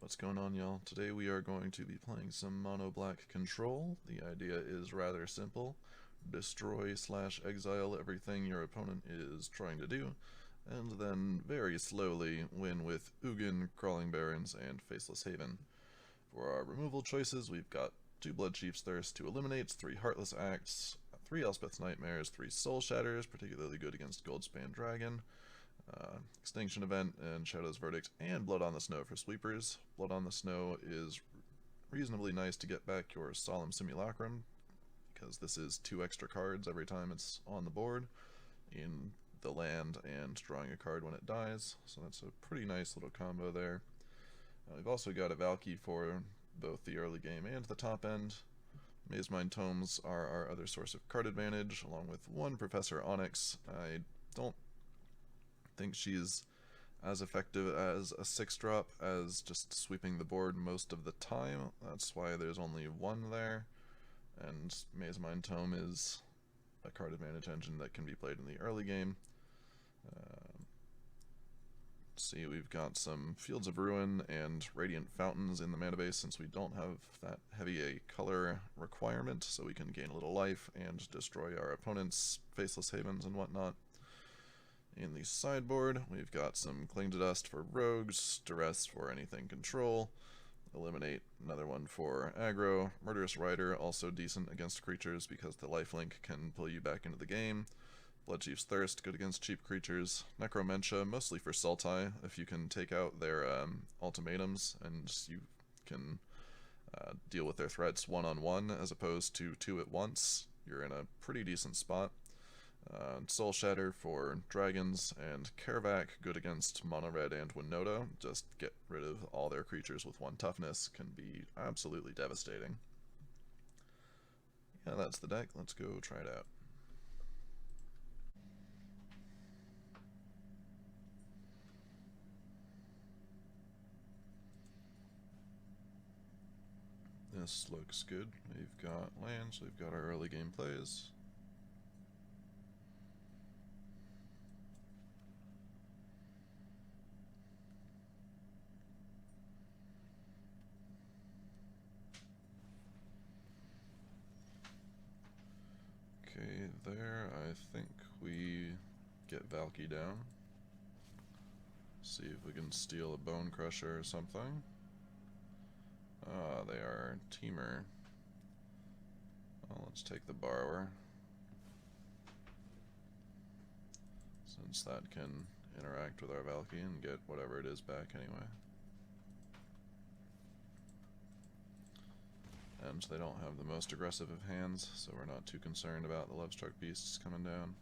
What's going on, y'all? Today we are going to be playing some mono black control. The idea is rather simple. Destroy/exile everything your opponent is trying to do, and then very slowly win with Ugin, Crawling Barrens, and Faceless Haven. For our removal choices, we've got 2 Blood Chief's Thirst, 2 Eliminates, 3 Heartless Acts, 3 Elspeth's Nightmares, 3 Soul Shatters, particularly good against Goldspan Dragon, Extinction Event, and Shadow's Verdict, and Blood on the Snow for sweepers. Blood on the Snow is reasonably nice to get back your Solemn Simulacrum, because this is 2 extra cards every time it's on the board in the land and drawing a card when it dies, so that's a pretty nice little combo there. We've also got a Valky for both the early game and the top end. Mazemind Tomes are our other source of card advantage, along with 1 Professor Onyx. I don't think she's as effective as a 6-drop as just sweeping the board most of the time. That's why there's only 1 there, and Mazemind Tome is a card advantage engine that can be played in the early game. See, we've got some Fields of Ruin and Radiant Fountains in the mana base since we don't have that heavy a color requirement, so we can gain a little life and destroy our opponent's Faceless Havens and whatnot. In the sideboard, we've got some Cling to Dust for rogues, Duress for anything control, Eliminate, another one for aggro, Murderous Rider, also decent against creatures because the lifelink can pull you back into the game, Blood Chief's Thirst, good against cheap creatures, Necromentia, mostly for Sultai, if you can take out their ultimatums and you can deal with their threats one-on-one as opposed to 2 at once, you're in a pretty decent spot. Soul Shatter for dragons, and Kaervak, good against Mono Red and Winota. Just get rid of all their creatures with 1 toughness, can be absolutely devastating. Yeah, that's the deck. Let's go try it out. This looks good. We've got lands, we've got our early game plays. Okay, there, I think we get Valky down. See if we can steal a Bone Crusher or something. Ah, they are Temur. Well, let's take the Borrower, since that can interact with our Valky and get whatever it is back anyway. And they don't have the most aggressive of hands, so we're not too concerned about the Lovestruck Beasts coming down.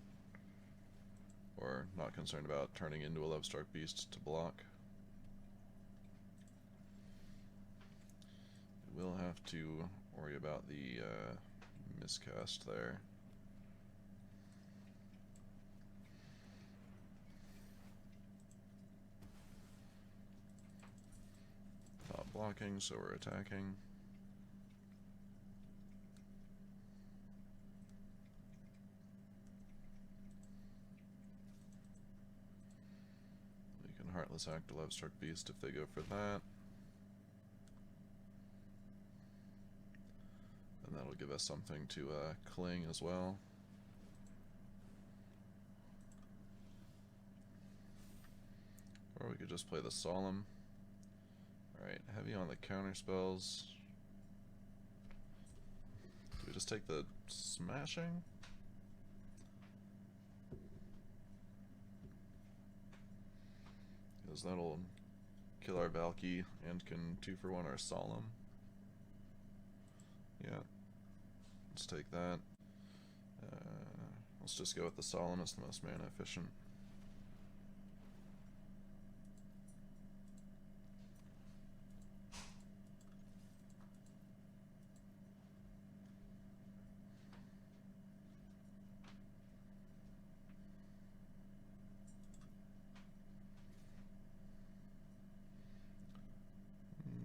Or not concerned about turning into a Lovestruck Beast to block. We'll have to worry about the miscast there. Not blocking, so we're attacking. We can Heartless Act a Lovestruck Beast if they go for that. And that'll give us something to cling as well. Or we could just play the Solemn. Alright, heavy on the counter spells. Do we just take the Smashing? Because that'll kill our Valky and can 2-for-1 our Solemn. Yeah. Let's take that. Let's just go with the Solemn, it's the most mana efficient.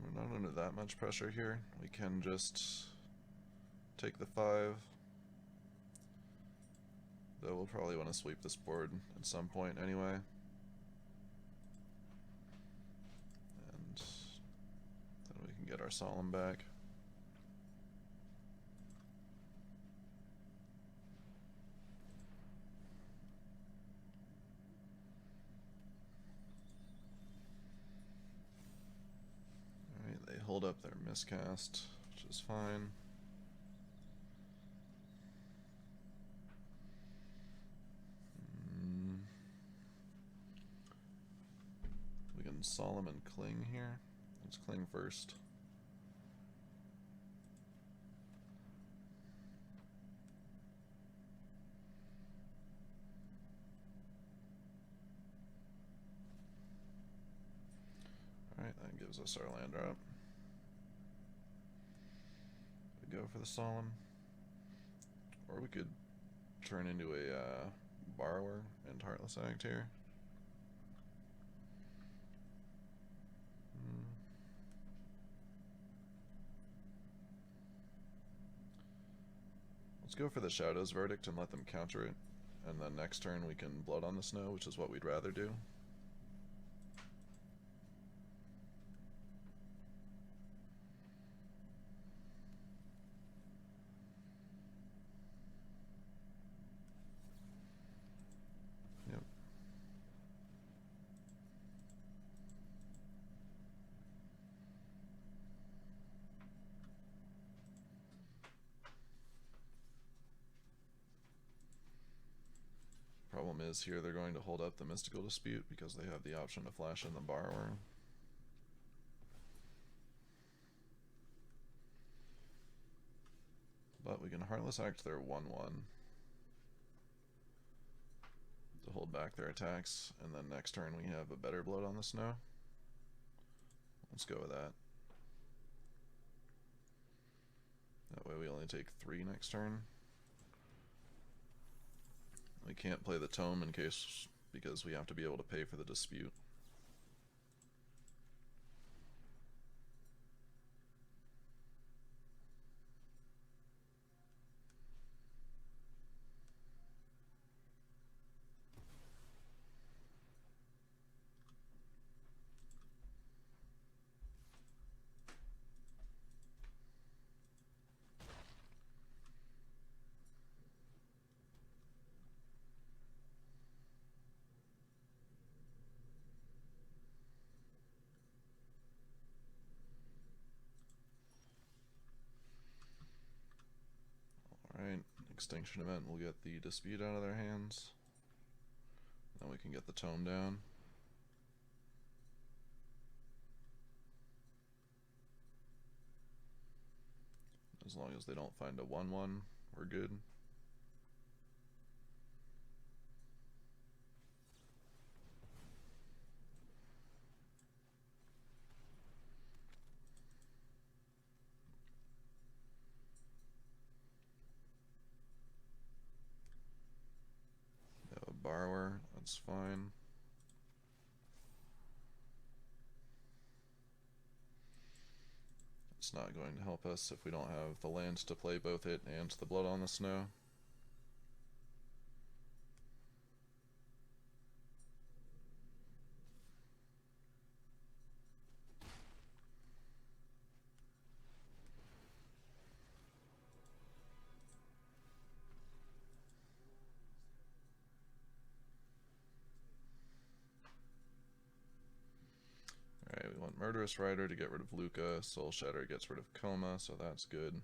We're not under that much pressure here. We can just take the 5. Though we'll probably want to sweep this board at some point anyway. And our solemn back. Alright, they hold up their miscast, which is fine. We can solemn and cling here. Let's cling first. Alright, that gives us our land drop. We go for the solemn. Or we could turn into a borrower and Heartless Act here. Let's go for the Shadow's Verdict and let them counter it. And then next turn we can Blood on the Snow, which is what we'd rather do. Yep. Problem is here they're going to hold up the Mystical Dispute because they have the option to flash in the Borrower. But we can Heartless Act their 1/1 to hold back their attacks, and then next turn we have a better Blood on the Snow. Let's go with that. That way we only take 3 next turn. We can't play the Tome in case, because we have to be able to pay for the dispute. Alright, Extinction Event will get the dispute out of their hands. Then we can get the Tome down. As long as they don't find a 1/1, we're good. Borrower, that's fine. It's not going to help us if we don't have the lands to play both it and the Blood on the Snow. Alright, we want Murderous Rider to get rid of Lukka, Soul Shatter gets rid of Coma, so that's good.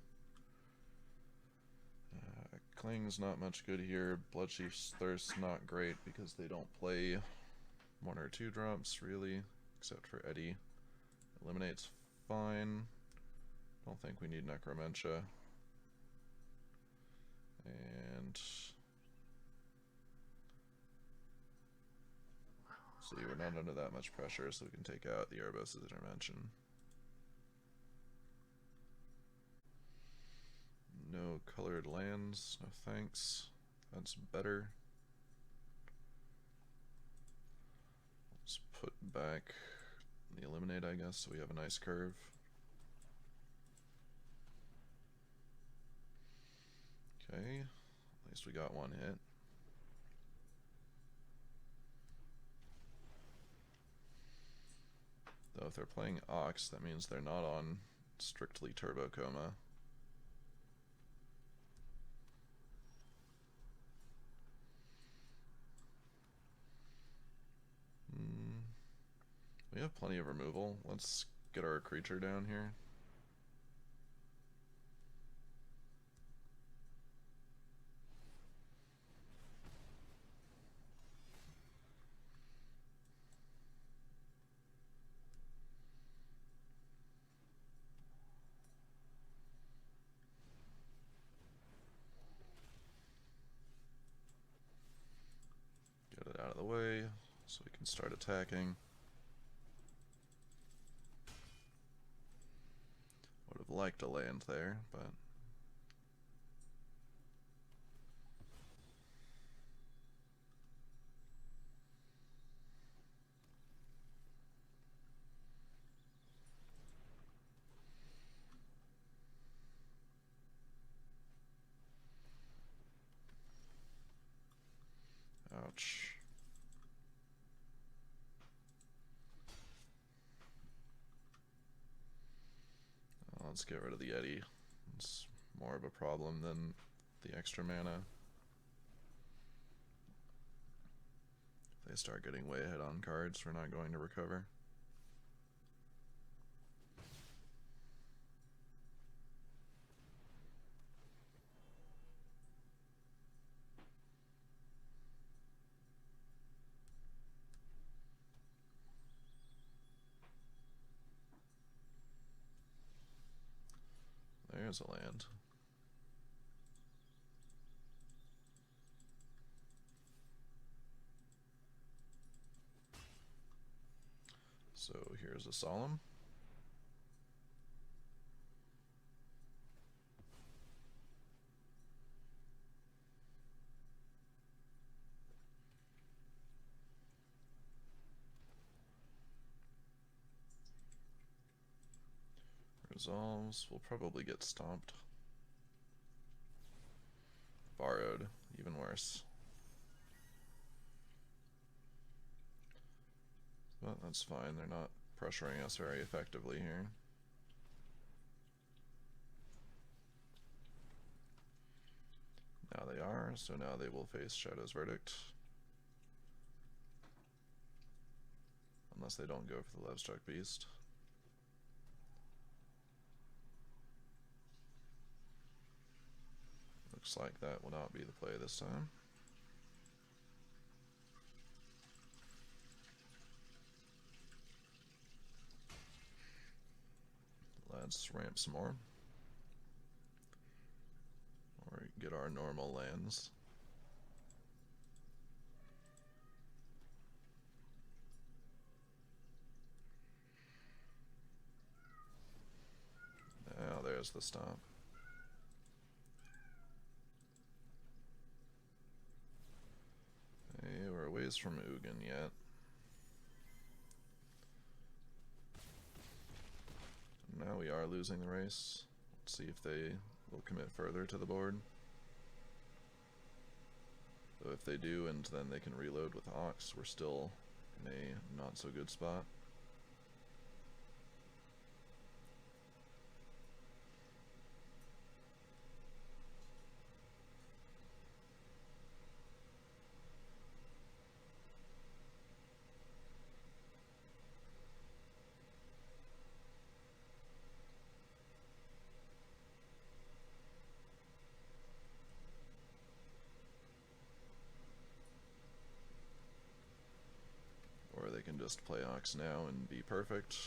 Cling's not much good here. Bloodchief's Thirst not great because they don't play 1 or 2 drops really, except for Eddie. Eliminate's fine. Don't think we need Necromentia. And see, we're not under that much pressure, so we can take out the Erebos' Intervention. No colored lands, no thanks. That's better. Let's put back the Eliminate, I guess, so we have a nice curve. Okay, at least we got 1 hit. Though if they're playing Ox, that means they're not on strictly turbo coma. We have plenty of removal. Let's get our creature down here. Get it out of the way so we can start attacking. Would have liked to land there, but ouch. Let's get rid of the Yeti. It's more of a problem than the extra mana. If they start getting way ahead on cards, we're not going to recover. There's a land. So here's a Solemn. Resolves. We'll probably get stomped. Borrowed. Even worse. But that's fine. They're not pressuring us very effectively here. Now they are, so now they will face Shadow's Verdict. Unless they don't go for the Lovestruck Beast. Looks like that will not be the play this time. Let's ramp some more. Or get our normal lands. Now there's the stomp. Hey, we're a ways from Ugin yet. Now we are losing the race. Let's see if they will commit further to the board. So if they do, and then they can reload with Ox, we're still in a not so good spot. Or they can just play Ox now and be perfect.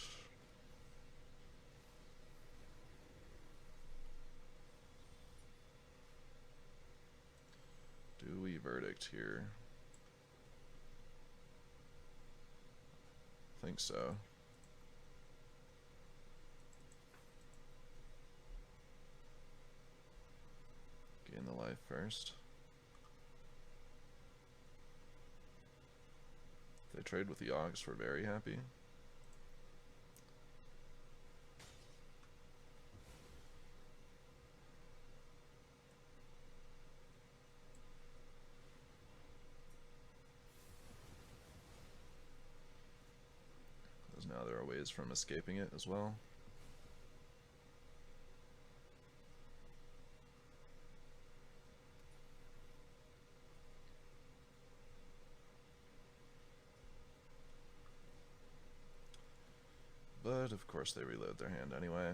Do we Verdict here? I think so. Gain the life first. If they trade with the Ox, we're very happy. Because now there are ways from escaping it as well. But of course they reload their hand anyway.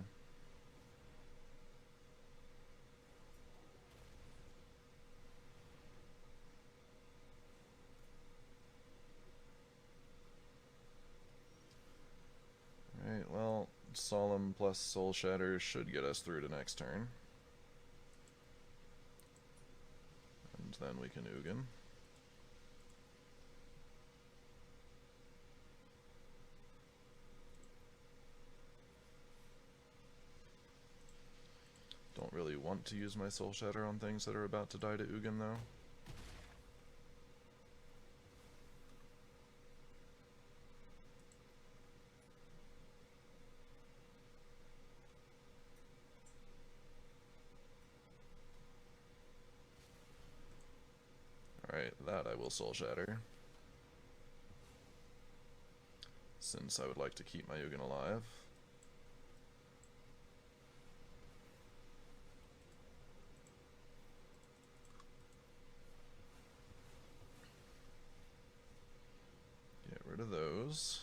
Alright, well, Solemn plus Soul Shatter should get us through to next turn. And then we can Ugin. Don't really want to use my Soul Shatter on things that are about to die to Ugin, though. Alright, that I will Soul Shatter, since I would like to keep my Ugin alive. Get rid of those.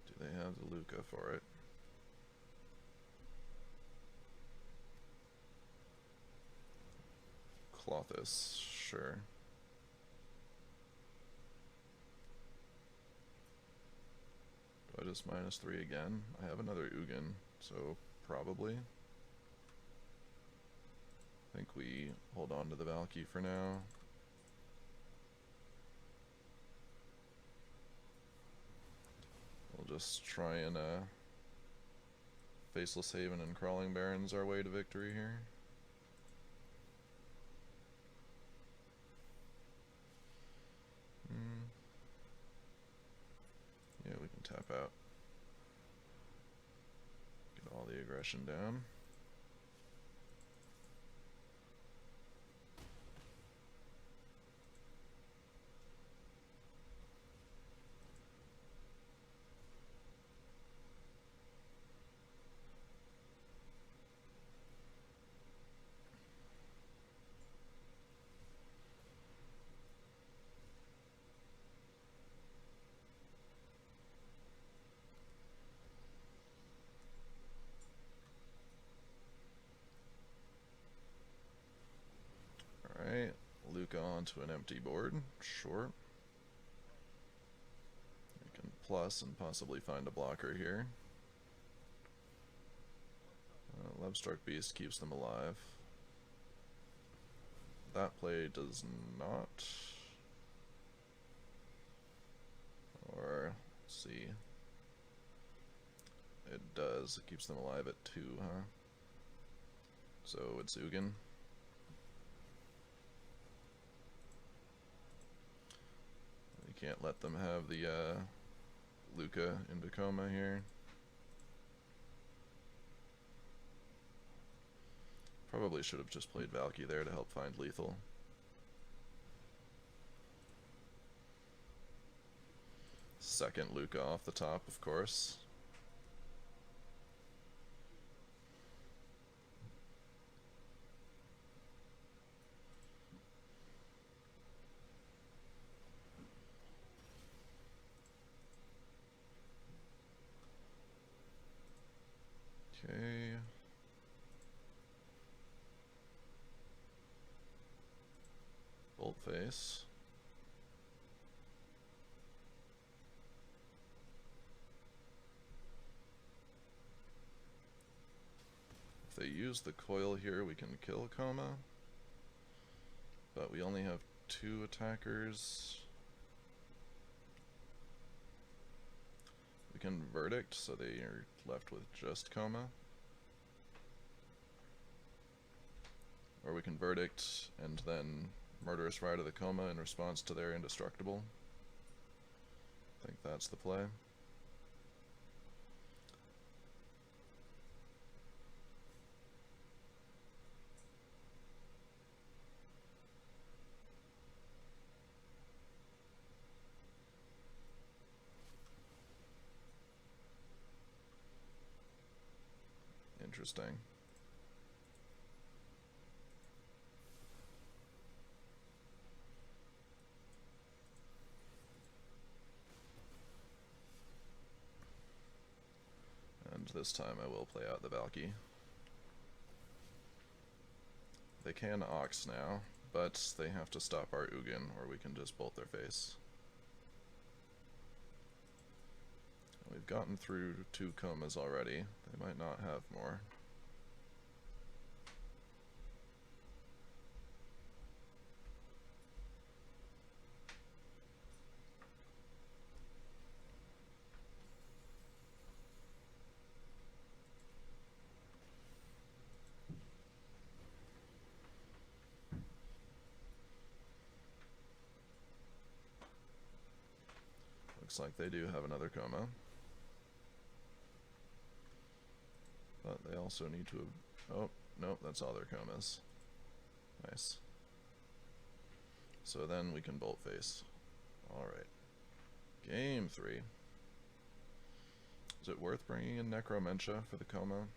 Do they have the Lukka for it? Clothis, sure. Do I just -3 again? I have another Ugin, so probably. I think we hold on to the Valky for now. We'll just try and Faceless Haven and Crawling Barrens our way to victory here. Yeah, we can tap out. Get all the aggression down. Alright, Lukka onto an empty board, sure. We can plus and possibly find a blocker here. Lovestruck Beast keeps them alive. That play does not. Or, let's see. It does. It keeps them alive at 2, huh? So it's Ugin. We can't let them have the Lukka into coma here. Probably should have just played Valky there to help find lethal. Second Lukka off the top, of course. Okay. Bolt-face. If they use the coil here, we can kill Coma. But we only have 2 attackers. We can Verdict, so they are left with just Coma. Or we can Verdict and then Murderous Ride of the Coma in response to their Indestructible. I think that's the play. Interesting. this time I will play out the Valky. They can Ox now, but they have to stop our Ugin, or we can just bolt their face. We've gotten through 2 comas already. They might not have more. Looks like they do have another coma. But they also need to... Oh, nope, that's all their comas. Nice. So then we can bolt face. Alright. Game 3. Is it worth bringing in Necromentia for the coma?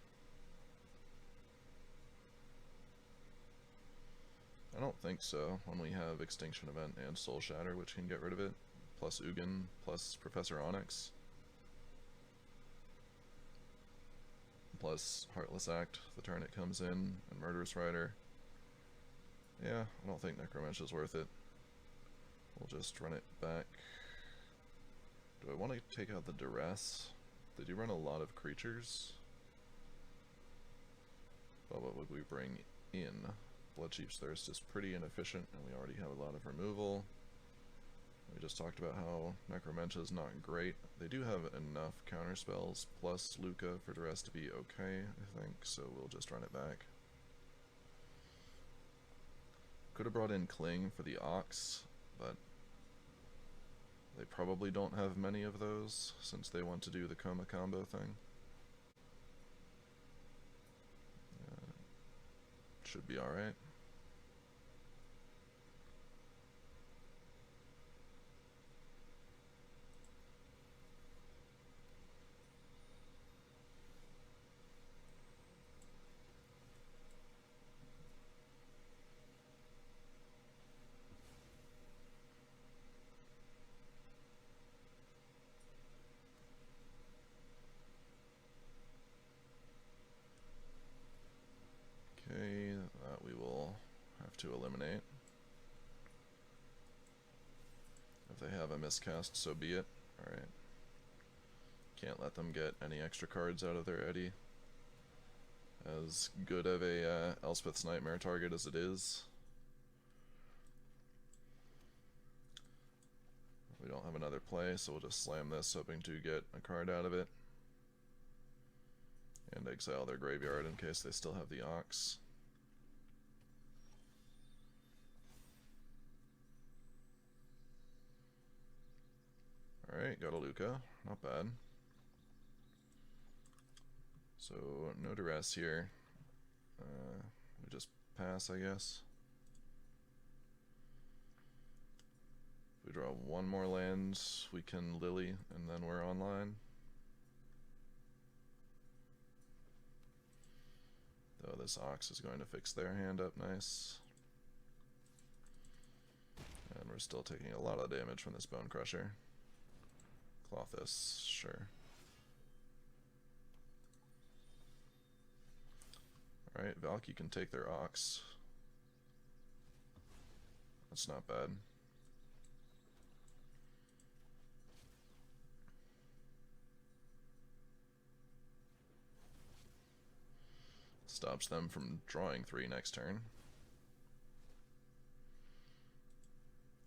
I don't think so, when we have Extinction Event and Soul Shatter, which can get rid of it, plus Ugin, plus Professor Onyx, plus Heartless Act the turn it comes in, and Murderous Rider. Yeah, I don't think Necromentia's worth it. We'll just run it back. Do I want to take out the Duress? They do run a lot of creatures. But what would we bring in? Bloodchief's Thirst is pretty inefficient, and we already have a lot of removal. We just talked about how Necromentia is not great. They do have enough counterspells, plus Lukka for Duress to be okay, I think, so we'll just run it back. Could have brought in Cling for the Ox, but they probably don't have many of those, since they want to do the Coma combo thing. Should be alright. Okay, that we will have to eliminate. If they have a miscast, so be it. Alright. Can't let them get any extra cards out of their Eddy. As good of a Elspeth's Nightmare target as it is. We don't have another play, so we'll just slam this, hoping to get a card out of it. And exile their graveyard in case they still have the Ox. Alright, got a Lukka. Not bad. So, no Duress here. We just pass, I guess. If we draw one more land, we can Lily, and then we're online. Though this Ox is going to fix their hand up nice. And we're still taking a lot of damage from this Bone Crusher. Cloth this, sure. Alright, Valky can take their Ox. That's not bad. Stops them from drawing 3 next turn.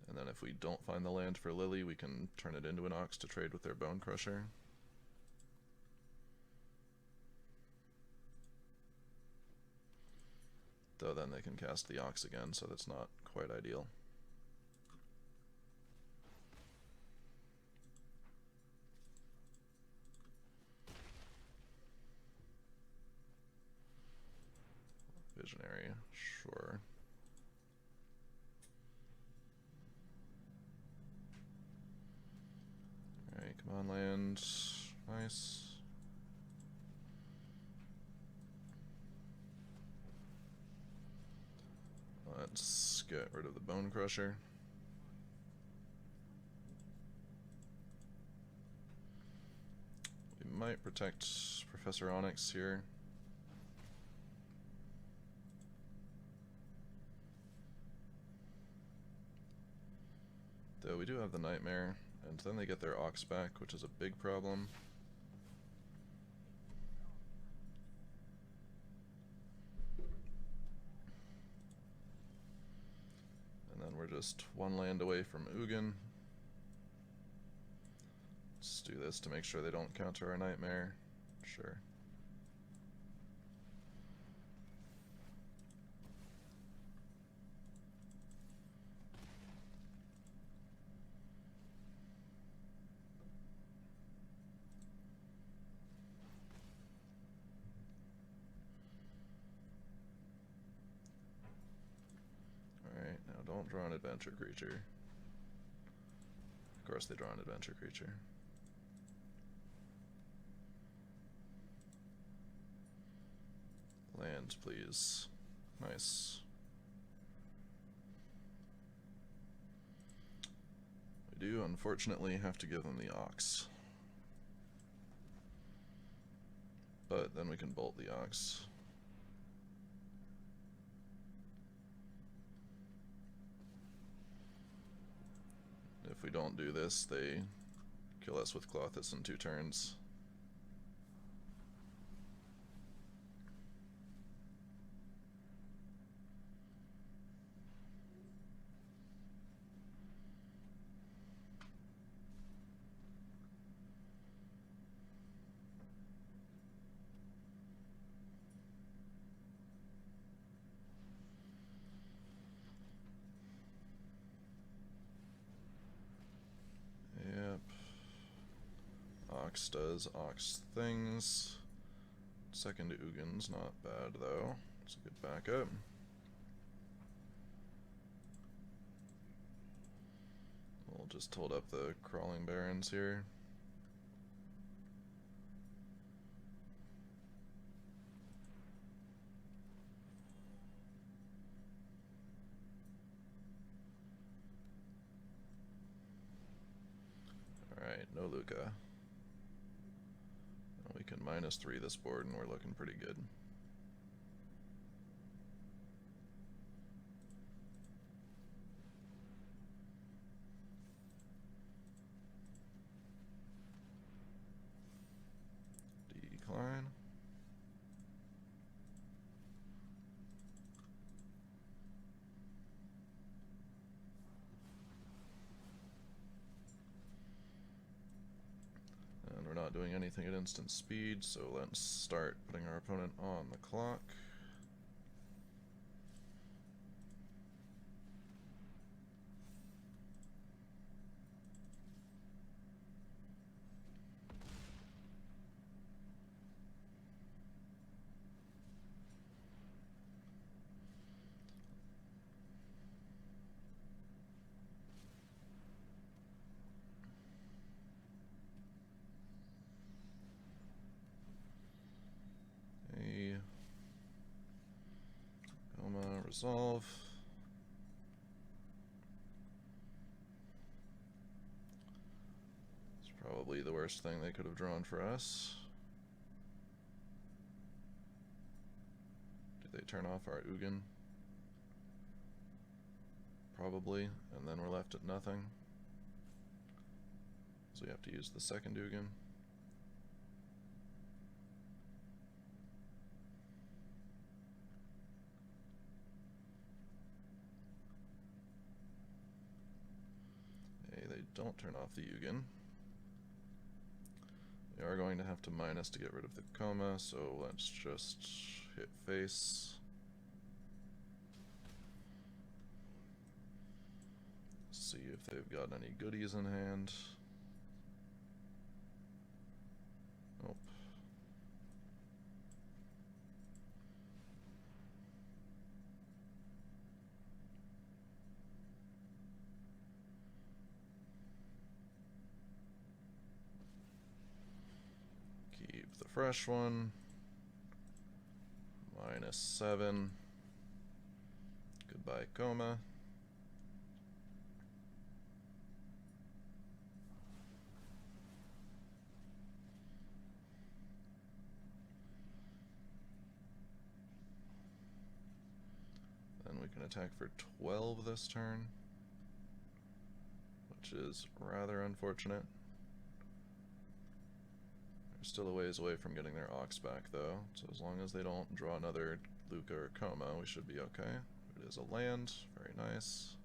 And then if we don't find the land for Lily, we can turn it into an Ox to trade with their Bone Crusher. Though then they can cast the Ox again, so that's not quite ideal. Visionary, sure. Alright, come on land. Nice. Let's get rid of the Bone Crusher. We We might protect Professor Onyx here. Though we do have the Nightmare, and then they get their Ox back, which is a big problem. And then we're just one land away from Ugin. Let's do this to make sure they don't counter our Nightmare. Sure. Alright, now don't draw an adventure creature. Of course they draw an adventure creature. Land, please. Nice. We do, unfortunately, have to give them the Ox. But then we can bolt the Ox. If we don't do this, they kill us with Clothis in 2 turns. Ox does Ox things. Second Ugin's not bad though. It's a good backup. We'll just hold up the Crawling Barrens here. Alright, no Lukka. We can -3 this board and we're looking pretty good. Decline. And we're not doing anything at instant speed, so let's start putting our opponent on the clock. Resolve. It's probably the worst thing they could have drawn for us. Did they turn off our Ugin? Probably, and then we're left at nothing. So we have to use the second Ugin. Don't turn off the Ugin. We are going to have to minus to get rid of the coma, so let's just hit face. See if they've got any goodies in hand. Nope. Fresh one. -7. Goodbye, coma. attack for 12 this turn, which is rather unfortunate. They're still a ways away from getting their Ox back, though, so as long as they don't draw another Lukka or Coma, we should be okay. It is a land, very nice.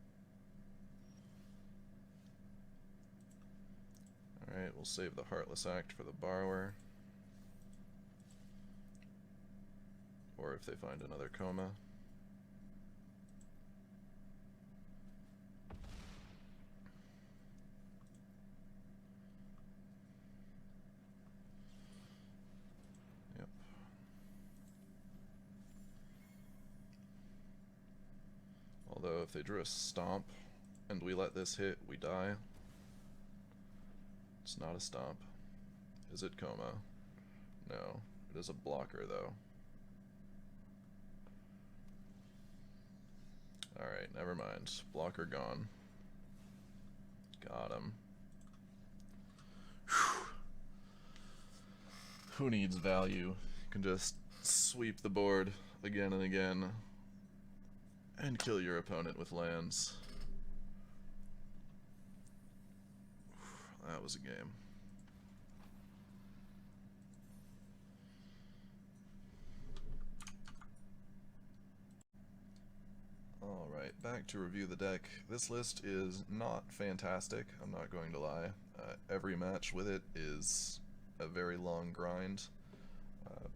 Alright, we'll save the Heartless Act for the Borrower. Or if they find another Coma. Yep. Although if they drew a Stomp and we let this hit, we die. It's not a Stomp. Is it Coma? No. It is a blocker, though. Alright, never mind. Blocker gone. Got him. Whew. Who needs value? You can just sweep the board again and again and kill your opponent with lands. That was a game. Alright, back to review the deck. This list is not fantastic, I'm not going to lie. Every match with it is a very long grind,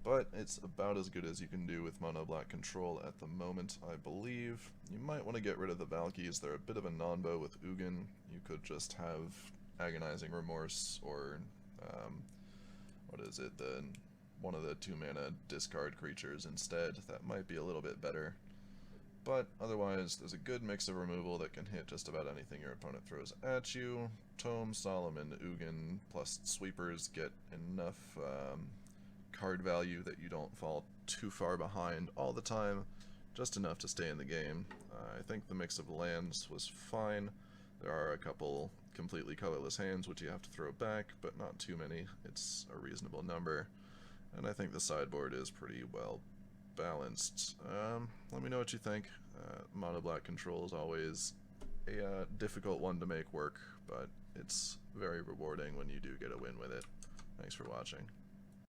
but it's about as good as you can do with mono black control at the moment, I believe. You might want to get rid of the Valkies, they're a bit of a non-bow with Ugin. You could just have Agonizing Remorse or, what is it, one of the 2-mana discard creatures instead. That might be a little bit better. But otherwise, there's a good mix of removal that can hit just about anything your opponent throws at you. Tome, Solomon, Ugin, plus sweepers get enough card value that you don't fall too far behind all the time, just enough to stay in the game. I think the mix of lands was fine. There are a couple completely colorless hands which you have to throw back, but not too many. It's a reasonable number. And I think the sideboard is pretty well balanced. Let me know what you think. Mono black control is always a difficult one to make work, but it's very rewarding when you do get a win with it. Thanks for watching.